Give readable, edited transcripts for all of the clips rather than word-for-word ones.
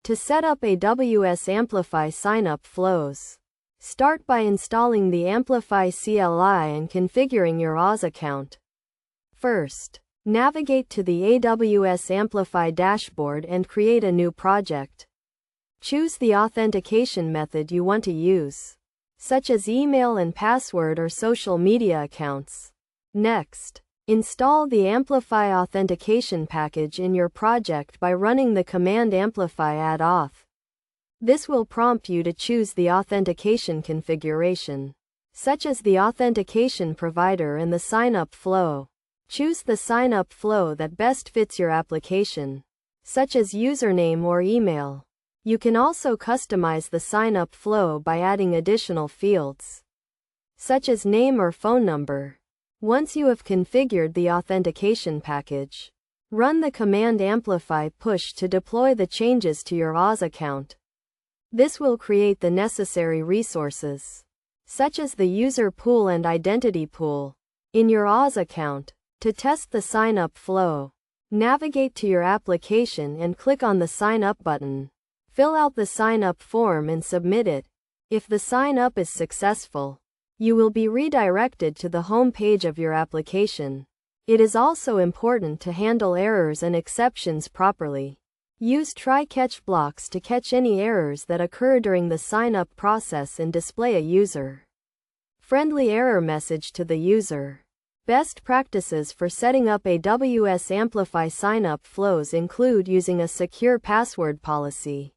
To set up AWS Amplify sign-up flows, start by installing the Amplify CLI and configuring your AWS account. First, navigate to the AWS Amplify dashboard and create a new project. Choose the authentication method you want to use, such as email and password or social media accounts. Next, install the Amplify authentication package in your project by running the command amplify add auth. This will prompt you to choose the authentication configuration, such as the authentication provider and the sign-up flow. Choose the sign-up flow that best fits your application, such as username or email. You can also customize the sign-up flow by adding additional fields, such as name or phone number. Once you have configured the authentication package, run the command amplify push to deploy the changes to your AWS account. This will create the necessary resources, such as the user pool and identity pool, in your AWS account. To test the sign-up flow, navigate to your application and click on the Sign Up button. Fill out the sign-up form and submit it. If the sign-up is successful, you will be redirected to the home page of your application. It is also important to handle errors and exceptions properly. Use try-catch blocks to catch any errors that occur during the sign-up process and display a user-friendly error message to the user. Best practices for setting up AWS Amplify sign-up flows include using a secure password policy,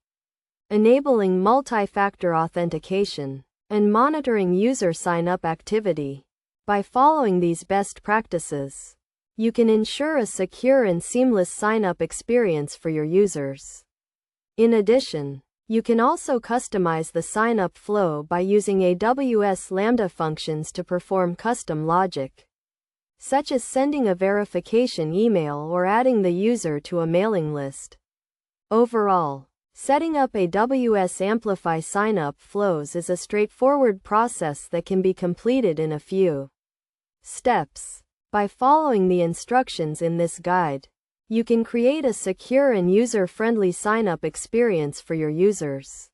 enabling multi-factor authentication, and monitoring user sign-up activity. By following these best practices, you can ensure a secure and seamless sign-up experience for your users. In addition, you can also customize the sign-up flow by using AWS Lambda functions to perform custom logic, such as sending a verification email or adding the user to a mailing list. Overall, setting up AWS Amplify sign-up flows is a straightforward process that can be completed in a few steps. By following the instructions in this guide, you can create a secure and user-friendly sign-up experience for your users.